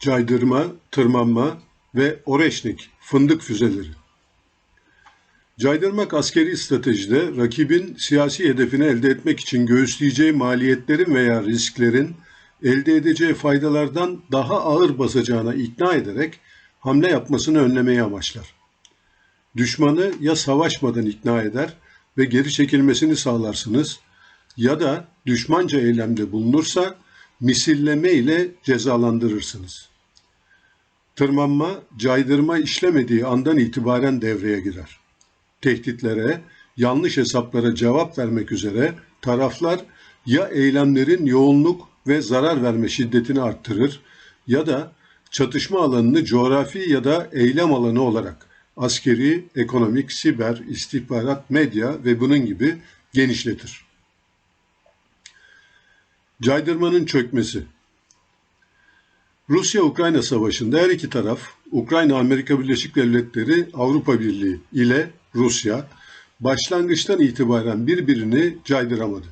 Caydırma, tırmanma ve Oreşnik fındık füzeleri. Caydırmak askeri stratejide rakibin siyasi hedefini elde etmek için göğüsleyeceği maliyetlerin veya risklerin elde edeceği faydalardan daha ağır basacağına ikna ederek hamle yapmasını önlemeyi amaçlar. Düşmanı ya savaşmadan ikna eder ve geri çekilmesini sağlarsınız ya da düşmanca eylemde bulunursa misilleme ile cezalandırırsınız. Tırmanma, caydırma işlemediği andan itibaren devreye girer. Tehditlere, yanlış hesaplara cevap vermek üzere taraflar ya eylemlerin yoğunluk ve zarar verme şiddetini arttırır ya da çatışma alanını coğrafi ya da eylem alanı olarak askeri, ekonomik, siber, istihbarat, medya ve bunun gibi genişletir. Caydırmanın çökmesi. Rusya-Ukrayna savaşında her iki taraf, Ukrayna, Amerika Birleşik Devletleri, Avrupa Birliği ile Rusya, başlangıçtan itibaren birbirini caydıramadı.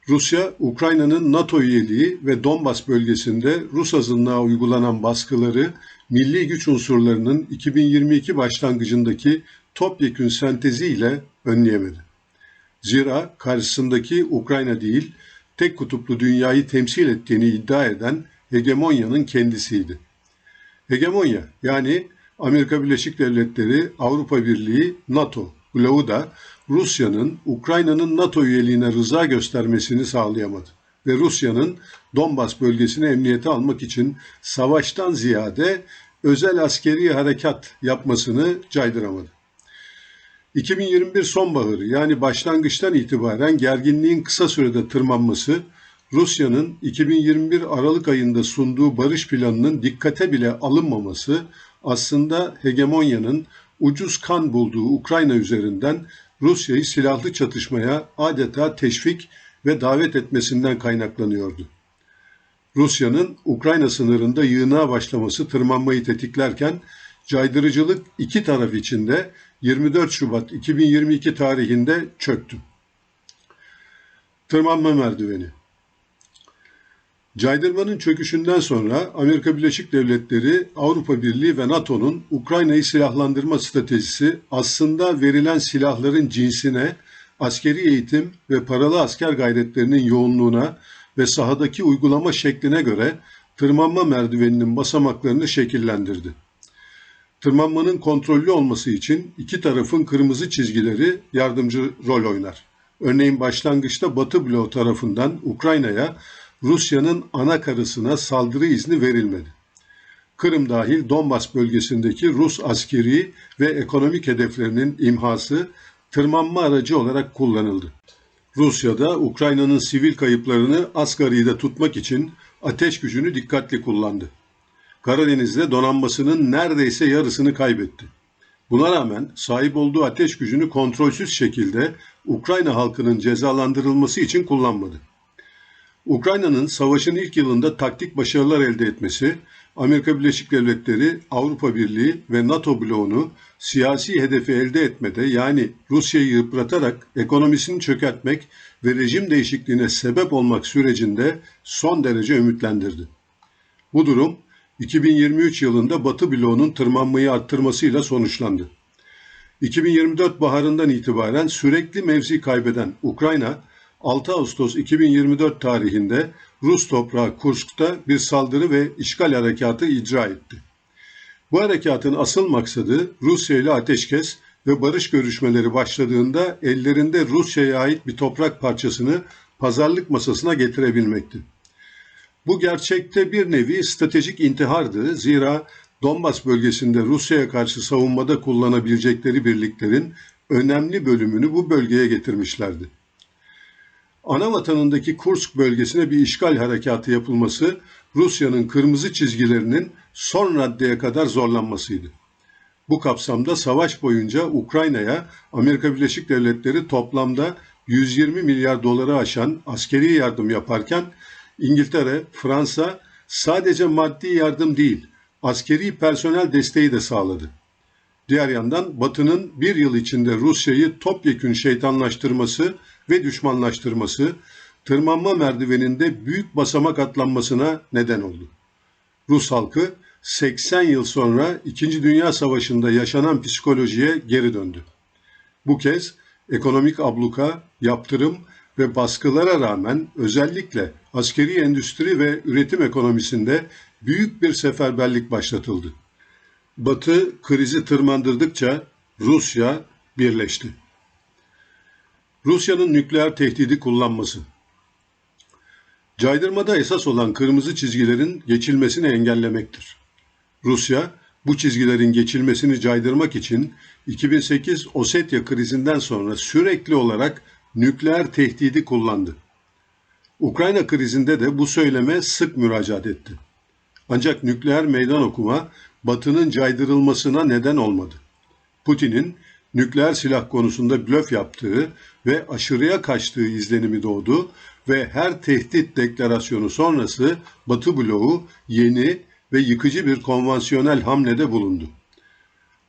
Rusya, Ukrayna'nın NATO üyeliği ve Donbas bölgesinde Rus azınlığa uygulanan baskıları, milli güç unsurlarının 2022 başlangıcındaki topyekün senteziyle önleyemedi. Zira karşısındaki Ukrayna değil, tek kutuplu dünyayı temsil ettiğini iddia eden hegemonyanın kendisiydi. Hegemonya yani Amerika Birleşik Devletleri, Avrupa Birliği, NATO bloğu da Rusya'nın Ukrayna'nın NATO üyeliğine rıza göstermesini sağlayamadı ve Rusya'nın Donbas bölgesini emniyete almak için savaştan ziyade özel askeri harekat yapmasını caydıramadı. 2021 sonbaharı yani başlangıçtan itibaren gerginliğin kısa sürede tırmanması, Rusya'nın 2021 Aralık ayında sunduğu barış planının dikkate bile alınmaması aslında hegemonyanın ucuz kan bulduğu Ukrayna üzerinden Rusya'yı silahlı çatışmaya adeta teşvik ve davet etmesinden kaynaklanıyordu. Rusya'nın Ukrayna sınırında yığınağa başlaması tırmanmayı tetiklerken caydırıcılık iki taraf için de 24 Şubat 2022 tarihinde çöktü. Tırmanma merdiveni. Caydırmanın çöküşünden sonra Amerika Birleşik Devletleri, Avrupa Birliği ve NATO'nun Ukrayna'yı silahlandırma stratejisi aslında verilen silahların cinsine, askeri eğitim ve paralı asker gayretlerinin yoğunluğuna ve sahadaki uygulama şekline göre tırmanma merdiveninin basamaklarını şekillendirdi. Tırmanmanın kontrollü olması için iki tarafın kırmızı çizgileri yardımcı rol oynar. Örneğin başlangıçta Batı bloğu tarafından Ukrayna'ya Rusya'nın ana karasına saldırı izni verilmedi. Kırım dahil Donbas bölgesindeki Rus askeri ve ekonomik hedeflerinin imhası tırmanma aracı olarak kullanıldı. Rusya da Ukrayna'nın sivil kayıplarını asgaride tutmak için ateş gücünü dikkatli kullandı. Karadeniz'de donanmasının neredeyse yarısını kaybetti. Buna rağmen sahip olduğu ateş gücünü kontrolsüz şekilde Ukrayna halkının cezalandırılması için kullanmadı. Ukrayna'nın savaşın ilk yılında taktik başarılar elde etmesi, Amerika Birleşik Devletleri, Avrupa Birliği ve NATO bloğunu siyasi hedefi elde etmede yani Rusya'yı yıpratarak ekonomisini çökertmek ve rejim değişikliğine sebep olmak sürecinde son derece ümitlendirdi. Bu durum 2023 yılında Batı bloğunun tırmanmayı arttırmasıyla sonuçlandı. 2024 baharından itibaren sürekli mevzi kaybeden Ukrayna, 6 Ağustos 2024 tarihinde Rus toprağı Kursk'ta bir saldırı ve işgal harekatı icra etti. Bu harekatın asıl maksadı Rusya ile ateşkes ve barış görüşmeleri başladığında ellerinde Rusya'ya ait bir toprak parçasını pazarlık masasına getirebilmekti. Bu gerçekte bir nevi stratejik intihardı. Zira Donbas bölgesinde Rusya'ya karşı savunmada kullanabilecekleri birliklerin önemli bölümünü bu bölgeye getirmişlerdi. Ana vatanındaki Kursk bölgesine bir işgal harekatı yapılması Rusya'nın kırmızı çizgilerinin son raddeye kadar zorlanmasıydı. Bu kapsamda savaş boyunca Ukrayna'ya Amerika Birleşik Devletleri toplamda 120 milyar doları aşan askeri yardım yaparken İngiltere, Fransa sadece maddi yardım değil, askeri personel desteği de sağladı. Diğer yandan Batı'nın bir yıl içinde Rusya'yı topyekün şeytanlaştırması ve düşmanlaştırması, tırmanma merdiveninde büyük basamak atlanmasına neden oldu. Rus halkı 80 yıl sonra İkinci Dünya Savaşı'nda yaşanan psikolojiye geri döndü. Bu kez ekonomik abluka, yaptırım ve baskılara rağmen özellikle askeri endüstri ve üretim ekonomisinde büyük bir seferberlik başlatıldı. Batı krizi tırmandırdıkça Rusya birleşti. Rusya'nın nükleer tehdidi kullanması. Caydırmada esas olan kırmızı çizgilerin geçilmesini engellemektir. Rusya, bu çizgilerin geçilmesini caydırmak için 2008 Ossetya krizinden sonra sürekli olarak nükleer tehdidi kullandı. Ukrayna krizinde de bu söyleme sık müracaat etti. Ancak nükleer meydan okuma Batı'nın caydırılmasına neden olmadı. Putin'in nükleer silah konusunda blöf yaptığı ve aşırıya kaçtığı izlenimi doğdu ve her tehdit deklarasyonu sonrası Batı bloğu yeni ve yıkıcı bir konvansiyonel hamlede bulundu.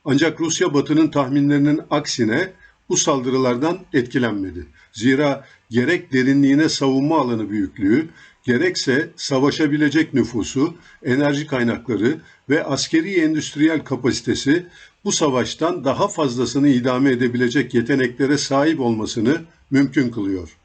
Ancak Rusya Batı'nın tahminlerinin aksine bu saldırılardan etkilenmedi. Zira gerek derinliğine savunma alanı büyüklüğü, gerekse savaşabilecek nüfusu, enerji kaynakları ve askeri endüstriyel kapasitesi bu savaştan daha fazlasını idame edebilecek yeteneklere sahip olmasını mümkün kılıyor.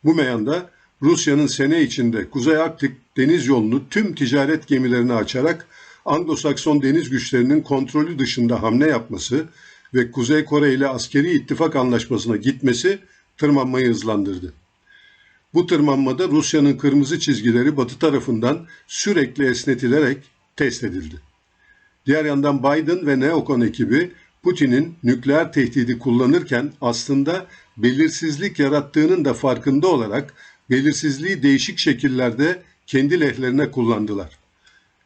Bu meyanda Rusya'nın sene içinde Kuzey Arktik deniz yolunu tüm ticaret gemilerine açarak Anglo-Sakson deniz güçlerinin kontrolü dışında hamle yapması ve Kuzey Kore ile askeri ittifak anlaşmasına gitmesi tırmanmayı hızlandırdı. Bu tırmanmada Rusya'nın kırmızı çizgileri Batı tarafından sürekli esnetilerek test edildi. Diğer yandan Biden ve neokon ekibi Putin'in nükleer tehdidi kullanırken aslında belirsizlik yarattığının da farkında olarak belirsizliği değişik şekillerde kendi lehlerine kullandılar.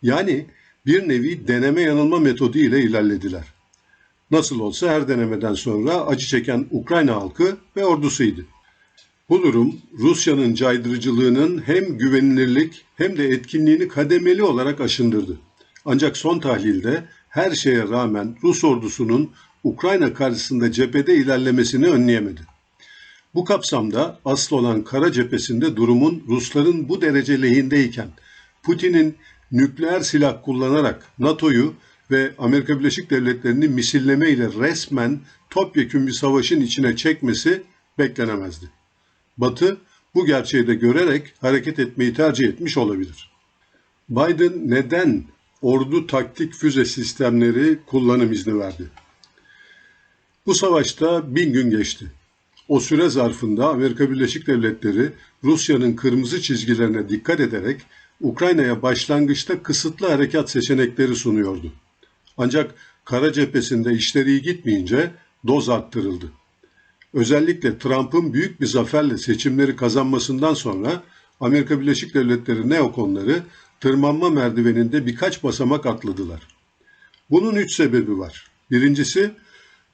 Yani bir nevi deneme yanılma metodu ile ilerlediler. Nasıl olsa her denemeden sonra acı çeken Ukrayna halkı ve ordusuydu. Bu durum Rusya'nın caydırıcılığının hem güvenilirlik hem de etkinliğini kademeli olarak aşındırdı. Ancak son tahlilde her şeye rağmen Rus ordusunun Ukrayna karşısında cephede ilerlemesini önleyemedi. Bu kapsamda asıl olan kara cephesinde durumun Rusların bu derece lehindeyken Putin'in nükleer silah kullanarak NATO'yu ve Amerika Birleşik Devletleri'ni misilleme ile resmen topyekün bir savaşın içine çekmesi beklenemezdi. Batı bu gerçeği de görerek hareket etmeyi tercih etmiş olabilir. Biden neden ordu taktik füze sistemleri kullanım izni verdi? Bu savaşta 1000 gün geçti. O süre zarfında Amerika Birleşik Devletleri Rusya'nın kırmızı çizgilerine dikkat ederek Ukrayna'ya başlangıçta kısıtlı harekat seçenekleri sunuyordu. Ancak kara cephesinde işleri iyi gitmeyince doz arttırıldı. Özellikle Trump'ın büyük bir zaferle seçimleri kazanmasından sonra Amerika Birleşik Devletleri neokonları tırmanma merdiveninde birkaç basamak atladılar. Bunun 3 sebebi var. Birincisi,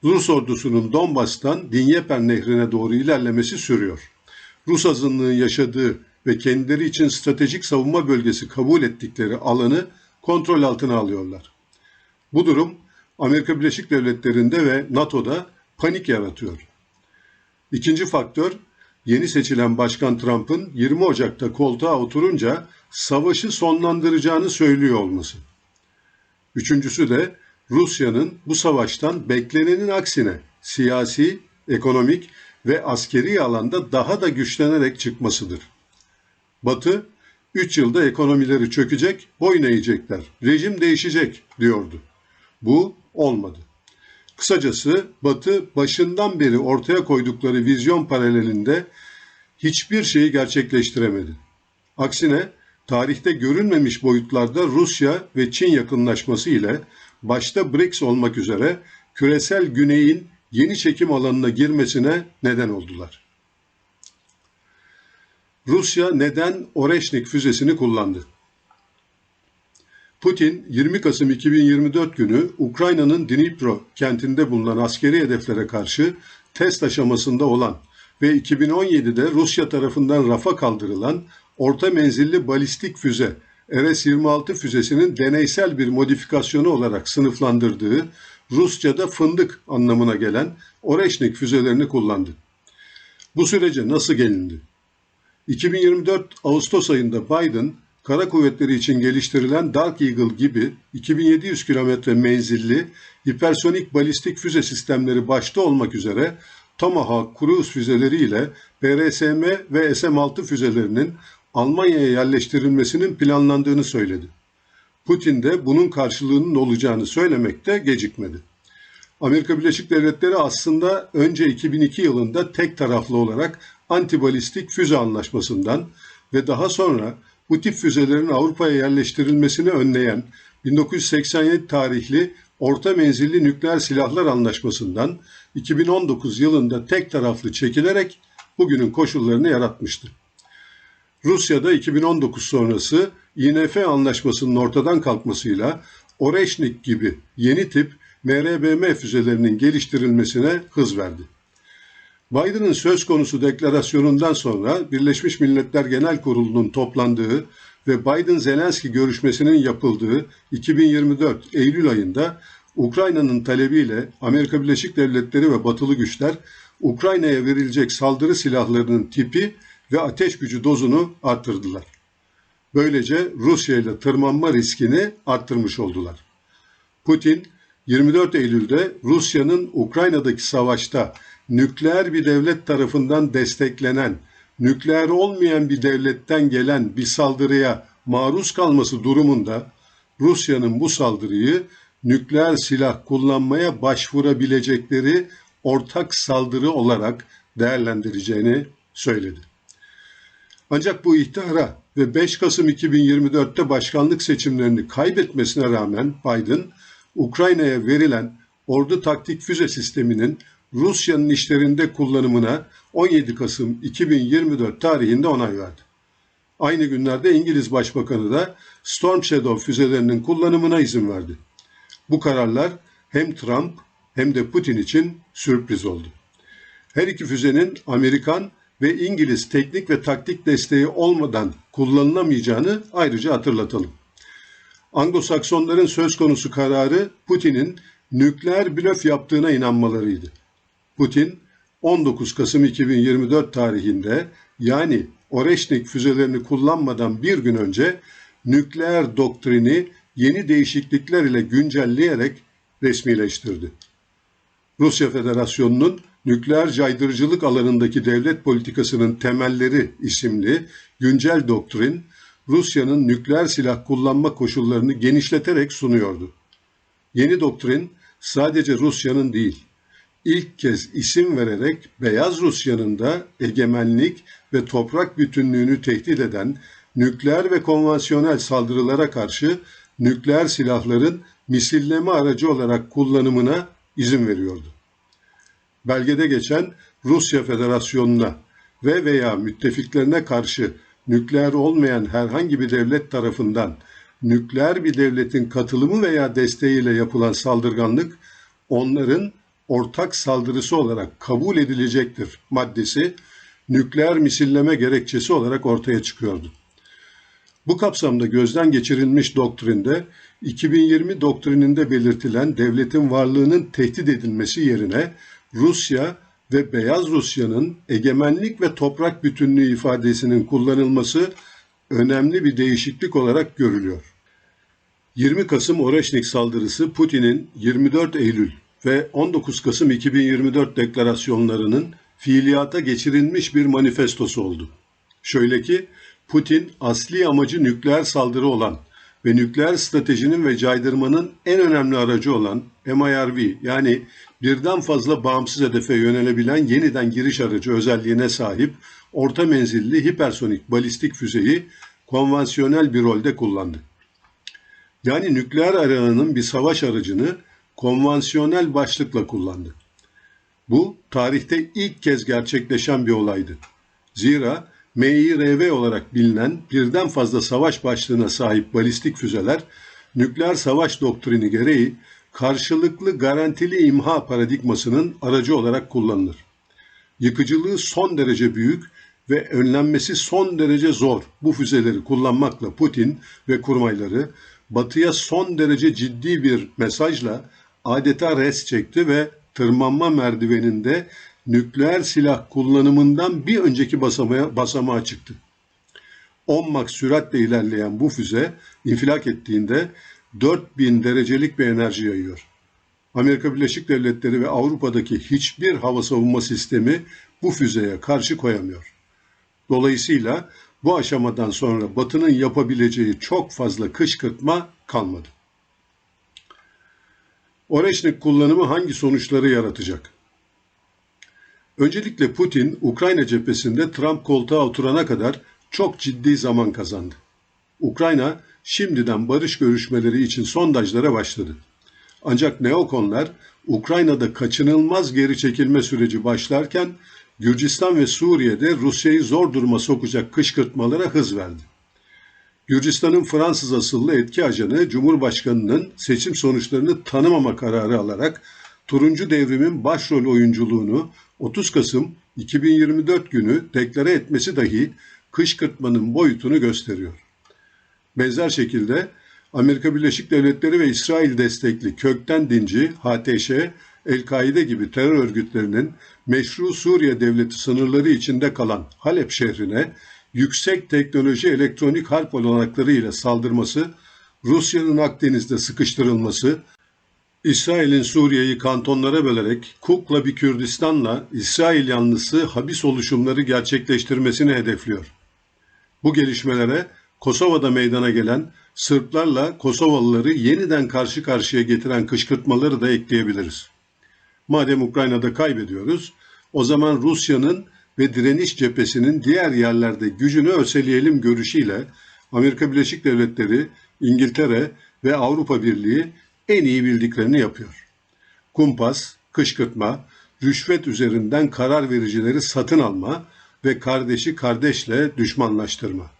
Rus ordusunun Donbas'tan Dinyeper Nehri'ne doğru ilerlemesi sürüyor. Rus azınlığın yaşadığı ve kendileri için stratejik savunma bölgesi kabul ettikleri alanı kontrol altına alıyorlar. Bu durum Amerika Birleşik Devletleri'nde ve NATO'da panik yaratıyor. İkinci faktör, yeni seçilen Başkan Trump'ın 20 Ocak'ta koltuğa oturunca savaşı sonlandıracağını söylüyor olması. Üçüncüsü de Rusya'nın bu savaştan beklenenin aksine siyasi, ekonomik ve askeri alanda daha da güçlenerek çıkmasıdır. Batı, 3 yılda ekonomileri çökecek, boyun eğecekler, rejim değişecek diyordu. Bu olmadı. Kısacası Batı başından beri ortaya koydukları vizyon paralelinde hiçbir şeyi gerçekleştiremedi. Aksine tarihte görülmemiş boyutlarda Rusya ve Çin yakınlaşması ile başta BRICS olmak üzere küresel güneyin yeni çekim alanına girmesine neden oldular. Rusya neden Oreşnik füzesini kullandı? Putin 20 Kasım 2024 günü Ukrayna'nın Dnipro kentinde bulunan askeri hedeflere karşı test aşamasında olan ve 2017'de Rusya tarafından rafa kaldırılan orta menzilli balistik füze RS-26 füzesinin deneysel bir modifikasyonu olarak sınıflandırdığı Rusça'da fındık anlamına gelen Oreşnik füzelerini kullandı. Bu sürece nasıl gelindi? 2024 Ağustos ayında Biden kara kuvvetleri için geliştirilen Dark Eagle gibi 2700 kilometre menzilli hipersonik balistik füze sistemleri başta olmak üzere Tomahawk Cruise füzeleriyle PRSM ve SM-6 füzelerinin Almanya'ya yerleştirilmesinin planlandığını söyledi. Putin de bunun karşılığının olacağını söylemekte gecikmedi. Amerika Birleşik Devletleri aslında önce 2002 yılında tek taraflı olarak antibalistik füze anlaşmasından ve daha sonra bu tip füzelerin Avrupa'ya yerleştirilmesini önleyen 1987 tarihli Orta Menzilli Nükleer Silahlar Anlaşması'ndan 2019 yılında tek taraflı çekilerek bugünün koşullarını yaratmıştı. Rusya'da 2019 sonrası INF anlaşmasının ortadan kalkmasıyla Oreşnik gibi yeni tip MRBM füzelerinin geliştirilmesine hız verdi. Biden'ın söz konusu deklarasyonundan sonra Birleşmiş Milletler Genel Kurulu'nun toplandığı ve Biden-Zelenski görüşmesinin yapıldığı 2024 Eylül ayında Ukrayna'nın talebiyle Amerika Birleşik Devletleri ve batılı güçler Ukrayna'ya verilecek saldırı silahlarının tipi ve ateş gücü dozunu arttırdılar. Böylece Rusya ile tırmanma riskini arttırmış oldular. Putin 24 Eylül'de Rusya'nın Ukrayna'daki savaşta nükleer bir devlet tarafından desteklenen, nükleer olmayan bir devletten gelen bir saldırıya maruz kalması durumunda Rusya'nın bu saldırıyı nükleer silah kullanmaya başvurabilecekleri ortak saldırı olarak değerlendireceğini söyledi. Ancak bu ihtara ve 5 Kasım 2024'te başkanlık seçimlerini kaybetmesine rağmen Biden, Ukrayna'ya verilen ordu taktik füze sisteminin Rusya'nın işlerinde kullanımına 17 Kasım 2024 tarihinde onay verdi. Aynı günlerde İngiliz Başbakanı da Storm Shadow füzelerinin kullanımına izin verdi. Bu kararlar hem Trump hem de Putin için sürpriz oldu. Her iki füzenin Amerikan ve İngiliz teknik ve taktik desteği olmadan kullanılamayacağını ayrıca hatırlatalım. Anglo-Saksonların söz konusu kararı Putin'in nükleer blöf yaptığına inanmalarıydı. Putin 19 Kasım 2024 tarihinde yani Oreşnik füzelerini kullanmadan bir gün önce nükleer doktrini yeni değişiklikler ile güncelleyerek resmileştirdi. Rusya Federasyonu'nun nükleer caydırıcılık alanındaki devlet politikasının temelleri isimli güncel doktrin, Rusya'nın nükleer silah kullanma koşullarını genişleterek sunuyordu. Yeni doktrin sadece Rusya'nın değil, ilk kez isim vererek Beyaz Rusya'nın da egemenlik ve toprak bütünlüğünü tehdit eden nükleer ve konvansiyonel saldırılara karşı nükleer silahların misilleme aracı olarak kullanımına izin veriyordu. Belgede geçen Rusya Federasyonu'na ve veya müttefiklerine karşı nükleer olmayan herhangi bir devlet tarafından nükleer bir devletin katılımı veya desteğiyle yapılan saldırganlık onların ortak saldırısı olarak kabul edilecektir maddesi nükleer misilleme gerekçesi olarak ortaya çıkıyordu. Bu kapsamda gözden geçirilmiş doktrinde 2020 doktrininde belirtilen devletin varlığının tehdit edilmesi yerine Rusya ve Beyaz Rusya'nın egemenlik ve toprak bütünlüğü ifadesinin kullanılması önemli bir değişiklik olarak görülüyor. 20 Kasım Oreşnik saldırısı Putin'in 24 Eylül ve 19 Kasım 2024 deklarasyonlarının fiiliyata geçirilmiş bir manifestosu oldu. Şöyle ki Putin asli amacı nükleer saldırı olan ve nükleer stratejinin ve caydırmanın en önemli aracı olan MIRV yani birden fazla bağımsız hedefe yönelebilen yeniden giriş aracı özelliğine sahip orta menzilli hipersonik balistik füzeyi konvansiyonel bir rolde kullandı. Yani nükleer arenanın bir savaş aracını konvansiyonel başlıkla kullandı. Bu tarihte ilk kez gerçekleşen bir olaydı. Zira MIRV olarak bilinen birden fazla savaş başlığına sahip balistik füzeler nükleer savaş doktrini gereği karşılıklı garantili imha paradigmasının aracı olarak kullanılır. Yıkıcılığı son derece büyük ve önlenmesi son derece zor bu füzeleri kullanmakla Putin ve kurmayları Batı'ya son derece ciddi bir mesajla adeta res çekti ve tırmanma merdiveninde nükleer silah kullanımından bir önceki basamağa çıktı. 10 Mach süratle ilerleyen bu füze infilak ettiğinde 4000 derecelik bir enerji yayıyor. Amerika Birleşik Devletleri ve Avrupa'daki hiçbir hava savunma sistemi bu füzeye karşı koyamıyor. Dolayısıyla bu aşamadan sonra Batı'nın yapabileceği çok fazla kışkırtma kalmadı. Oreşnik kullanımı hangi sonuçları yaratacak? Öncelikle Putin, Ukrayna cephesinde Trump koltuğa oturana kadar çok ciddi zaman kazandı. Ukrayna şimdiden barış görüşmeleri için sondajlara başladı. Ancak neokonlar Ukrayna'da kaçınılmaz geri çekilme süreci başlarken Gürcistan ve Suriye'de Rusya'yı zor duruma sokacak kışkırtmalara hız verdi. Gürcistan'ın Fransız asıllı etki ajanı Cumhurbaşkanı'nın seçim sonuçlarını tanımama kararı alarak Turuncu Devrim'in başrol oyunculuğunu 30 Kasım 2024 günü deklare etmesi dahi kışkırtmanın boyutunu gösteriyor. Benzer şekilde Amerika Birleşik Devletleri ve İsrail destekli kökten dinci, HTŞ, El-Kaide gibi terör örgütlerinin meşru Suriye devleti sınırları içinde kalan Halep şehrine yüksek teknoloji elektronik harp olanakları ile saldırması, Rusya'nın Akdeniz'de sıkıştırılması, İsrail'in Suriye'yi kantonlara bölerek kukla bir Kürdistan'la İsrail yanlısı habis oluşumları gerçekleştirmesini hedefliyor. Bu gelişmelere Kosova'da meydana gelen Sırplarla Kosovalıları yeniden karşı karşıya getiren kışkırtmaları da ekleyebiliriz. Madem Ukrayna'da kaybediyoruz, o zaman Rusya'nın ve direniş cephesinin diğer yerlerde gücünü örseleyelim görüşüyle Amerika Birleşik Devletleri, İngiltere ve Avrupa Birliği en iyi bildiklerini yapıyor. Kumpas, kışkırtma, rüşvet üzerinden karar vericileri satın alma ve kardeşi kardeşle düşmanlaştırma.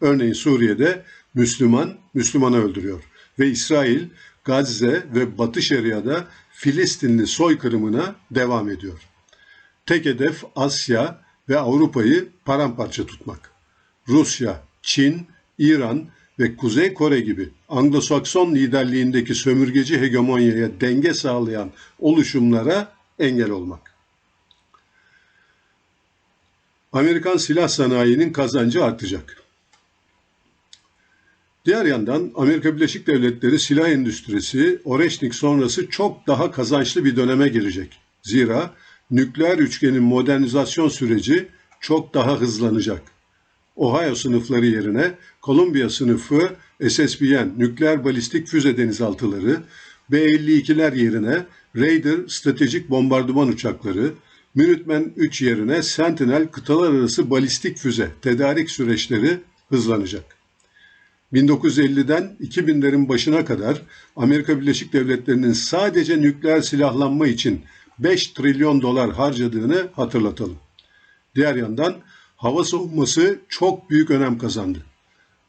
Örneğin Suriye'de Müslüman Müslümanı öldürüyor ve İsrail, Gazze ve Batı Şeria'da Filistinli soykırımına devam ediyor. Tek hedef Asya ve Avrupa'yı paramparça tutmak. Rusya, Çin, İran ve Kuzey Kore gibi Anglo-Sakson liderliğindeki sömürgeci hegemonyaya denge sağlayan oluşumlara engel olmak. Amerikan silah sanayinin kazancı artacak. Diğer yandan Amerika Birleşik Devletleri silah endüstrisi Oreşnik sonrası çok daha kazançlı bir döneme girecek. Zira nükleer üçgenin modernizasyon süreci çok daha hızlanacak. Ohio sınıfları yerine Columbia sınıfı SSBN nükleer balistik füze denizaltıları, B-52'ler yerine Raider stratejik bombardıman uçakları, Minuteman 3 yerine Sentinel kıtalar arası balistik füze tedarik süreçleri hızlanacak. 1950'den 2000'lerin başına kadar Amerika Birleşik Devletleri'nin sadece nükleer silahlanma için 5 trilyon dolar harcadığını hatırlatalım. Diğer yandan hava savunması çok büyük önem kazandı.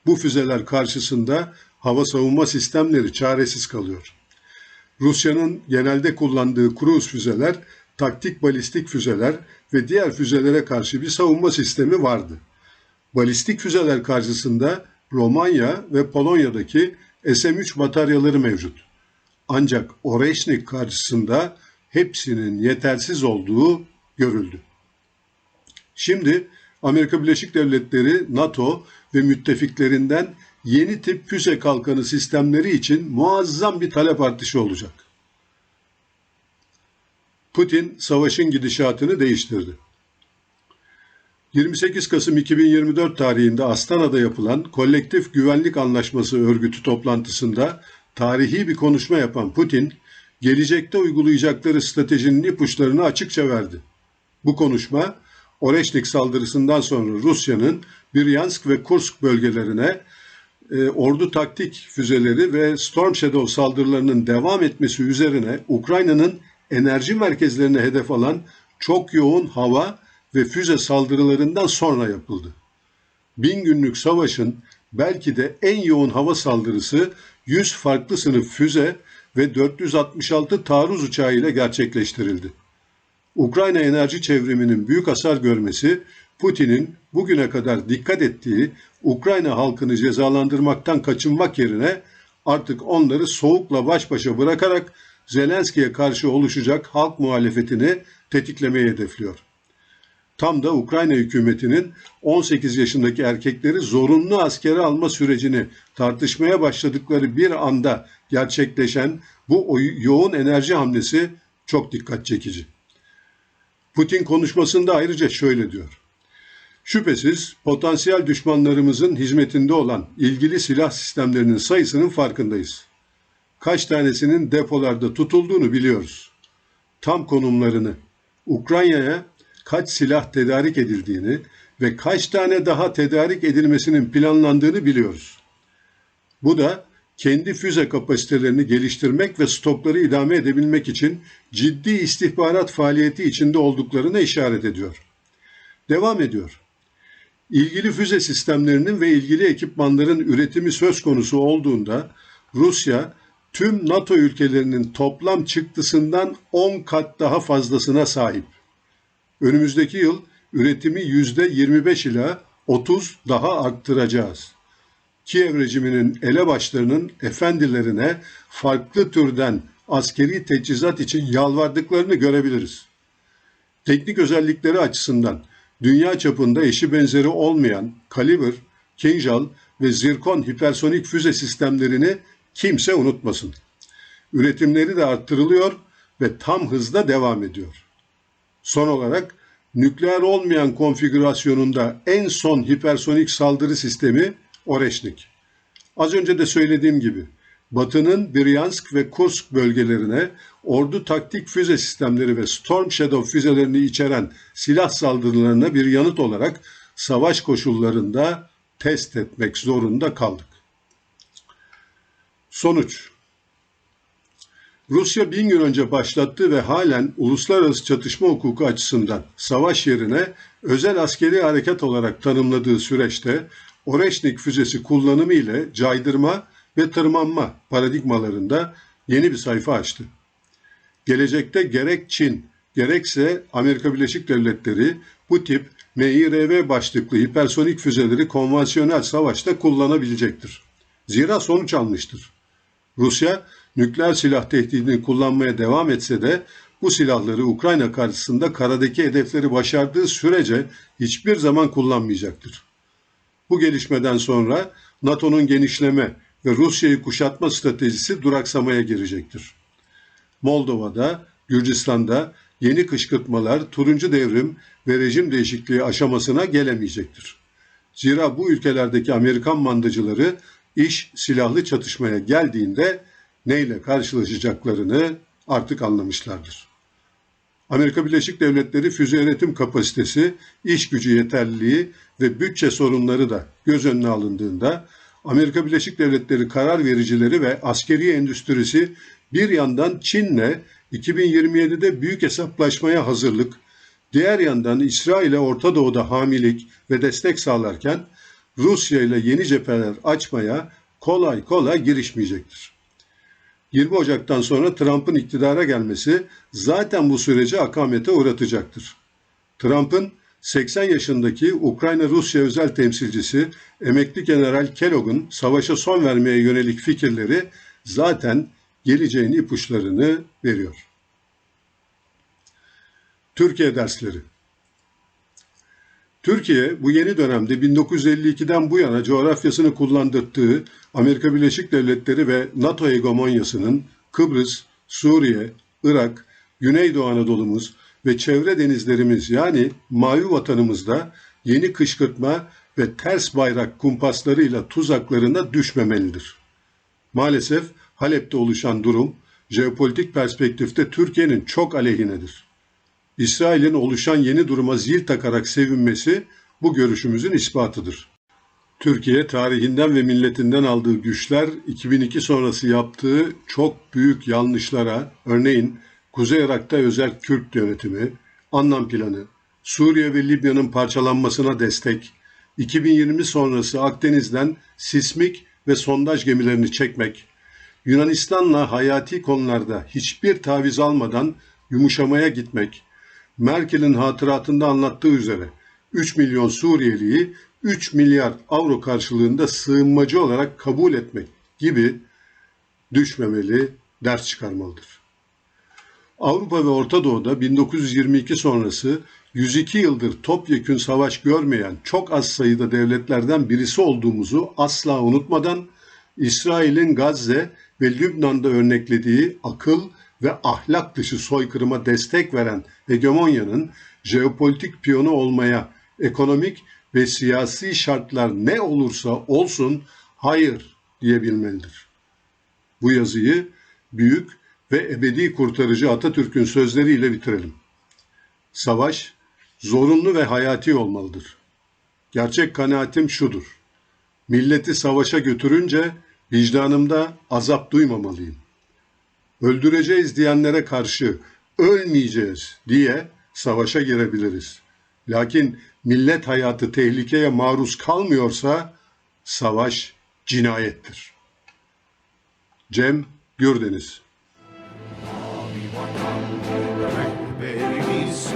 Bu füzeler karşısında hava savunma sistemleri çaresiz kalıyor. Rusya'nın genelde kullandığı kruz füzeler, taktik balistik füzeler ve diğer füzelere karşı bir savunma sistemi vardı. Balistik füzeler karşısında Romanya ve Polonya'daki SM-3 bataryaları mevcut. Ancak Oreşnik karşısında hepsinin yetersiz olduğu görüldü. Şimdi Amerika Birleşik Devletleri, NATO ve müttefiklerinden yeni tip füze kalkanı sistemleri için muazzam bir talep artışı olacak. Putin savaşın gidişatını değiştirdi. 28 Kasım 2024 tarihinde Astana'da yapılan Kolektif Güvenlik Anlaşması örgütü toplantısında tarihi bir konuşma yapan Putin, gelecekte uygulayacakları stratejinin ipuçlarını açıkça verdi. Bu konuşma, Oreşnik saldırısından sonra Rusya'nın Bryansk ve Kursk bölgelerine ordu taktik füzeleri ve Storm Shadow saldırılarının devam etmesi üzerine Ukrayna'nın enerji merkezlerine hedef alan çok yoğun hava ve füze saldırılarından sonra yapıldı. 1000 günlük savaşın belki de en yoğun hava saldırısı 100 farklı sınıf füze ve 466 taarruz uçağı ile gerçekleştirildi. Ukrayna enerji çevriminin büyük hasar görmesi, Putin'in bugüne kadar dikkat ettiği Ukrayna halkını cezalandırmaktan kaçınmak yerine artık onları soğukla baş başa bırakarak Zelenski'ye karşı oluşacak halk muhalefetini tetiklemeyi hedefliyor. Tam da Ukrayna hükümetinin 18 yaşındaki erkekleri zorunlu askere alma sürecini tartışmaya başladıkları bir anda gerçekleşen bu yoğun enerji hamlesi çok dikkat çekici. Putin konuşmasında ayrıca şöyle diyor: "Şüphesiz potansiyel düşmanlarımızın hizmetinde olan ilgili silah sistemlerinin sayısının farkındayız. Kaç tanesinin depolarda tutulduğunu biliyoruz. Tam konumlarını, Ukrayna'ya kaç silah tedarik edildiğini ve kaç tane daha tedarik edilmesinin planlandığını biliyoruz. Bu da kendi füze kapasitelerini geliştirmek ve stokları idame edebilmek için ciddi istihbarat faaliyeti içinde olduklarına işaret ediyor." Devam ediyor: "İlgili füze sistemlerinin ve ilgili ekipmanların üretimi söz konusu olduğunda Rusya tüm NATO ülkelerinin toplam çıktısından 10 kat daha fazlasına sahip. Önümüzdeki yıl üretimi %25 ila 30 daha arttıracağız. Kiev rejiminin elebaşlarının efendilerine farklı türden askeri teçhizat için yalvardıklarını görebiliriz. Teknik özellikleri açısından dünya çapında eşi benzeri olmayan Kalibr, Kinjal ve Zirkon hipersonik füze sistemlerini kimse unutmasın. Üretimleri de arttırılıyor ve tam hızla devam ediyor. Son olarak nükleer olmayan konfigürasyonunda en son hipersonik saldırı sistemi Oreşnik. Az önce de söylediğim gibi Batı'nın Bryansk ve Kursk bölgelerine ordu taktik füze sistemleri ve Storm Shadow füzelerini içeren silah saldırılarına bir yanıt olarak savaş koşullarında test etmek zorunda kaldık." Sonuç: Rusya 1000 gün önce başlattığı ve halen uluslararası çatışma hukuku açısından savaş yerine özel askeri harekat olarak tanımladığı süreçte Oreşnik füzesi kullanımı ile caydırma ve tırmanma paradigmalarında yeni bir sayfa açtı. Gelecekte gerek Çin gerekse Amerika Birleşik Devletleri bu tip MİRV başlıklı hipersonik füzeleri konvansiyonel savaşta kullanabilecektir. Zira sonuç almıştır. Rusya nükleer silah tehdidini kullanmaya devam etse de bu silahları Ukrayna karşısında karadaki hedefleri başardığı sürece hiçbir zaman kullanmayacaktır. Bu gelişmeden sonra NATO'nun genişleme ve Rusya'yı kuşatma stratejisi duraksamaya girecektir. Moldova'da, Gürcistan'da yeni kışkırtmalar turuncu devrim ve rejim değişikliği aşamasına gelemeyecektir. Zira bu ülkelerdeki Amerikan mandacıları iş silahlı çatışmaya geldiğinde neyle karşılaşacaklarını artık anlamışlardır. Amerika Birleşik Devletleri füze üretim kapasitesi, iş gücü yeterliliği ve bütçe sorunları da göz önüne alındığında Amerika Birleşik Devletleri karar vericileri ve askeri endüstrisi bir yandan Çin'le 2027'de büyük hesaplaşmaya hazırlık, diğer yandan İsrail'e Orta Doğu'da hamilik ve destek sağlarken Rusya ile yeni cepheler açmaya kolay kolay girişmeyecektir. 20 Ocak'tan sonra Trump'ın iktidara gelmesi zaten bu süreci akamete uğratacaktır. Trump'ın 80 yaşındaki Ukrayna-Rusya özel temsilcisi emekli General Kellogg'un savaşa son vermeye yönelik fikirleri zaten geleceğin ipuçlarını veriyor. Türkiye dersleri. Türkiye bu yeni dönemde 1952'den bu yana coğrafyasını kullandırdığı Amerika Birleşik Devletleri ve NATO hegemonyasının Kıbrıs, Suriye, Irak, Güneydoğu Anadolu'muz ve çevre denizlerimiz yani mavi vatanımızda yeni kışkırtma ve ters bayrak kumpaslarıyla tuzaklarına düşmemelidir. Maalesef Halep'te oluşan durum jeopolitik perspektifte Türkiye'nin çok aleyhinedir. İsrail'in oluşan yeni duruma zil takarak sevinmesi bu görüşümüzün ispatıdır. Türkiye tarihinden ve milletinden aldığı güçler 2002 sonrası yaptığı çok büyük yanlışlara, örneğin Kuzey Irak'ta özel Kürt yönetimi, Annan planı, Suriye ve Libya'nın parçalanmasına destek, 2020 sonrası Akdeniz'den sismik ve sondaj gemilerini çekmek, Yunanistan'la hayati konularda hiçbir taviz almadan yumuşamaya gitmek, Merkel'in hatıratında anlattığı üzere 3 milyon Suriyeliyi 3 milyar avro karşılığında sığınmacı olarak kabul etmek gibi düşmemeli, ders çıkarmalıdır. Avrupa ve Orta Doğu'da 1922 sonrası 102 yıldır topyekün savaş görmeyen çok az sayıda devletlerden birisi olduğumuzu asla unutmadan İsrail'in Gazze ve Lübnan'da örneklediği akıl ve ahlak dışı soykırıma destek veren hegemonyanın jeopolitik piyonu olmaya ekonomik ve siyasi şartlar ne olursa olsun hayır diyebilmelidir. Bu yazıyı büyük ve ebedi kurtarıcı Atatürk'ün sözleriyle bitirelim. Savaş zorunlu ve hayati olmalıdır. Gerçek kanaatim şudur: milleti savaşa götürünce vicdanımda azap duymamalıyım. Öldüreceğiz diyenlere karşı ölmeyeceğiz diye savaşa girebiliriz. Lakin millet hayatı tehlikeye maruz kalmıyorsa savaş cinayettir. Cem Gürdeniz. Rehberimiz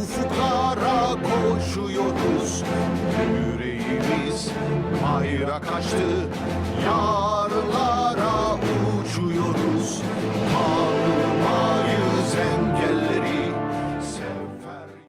ufuklara koşuyoruz. Yüreğimiz bayrak açtı. Ya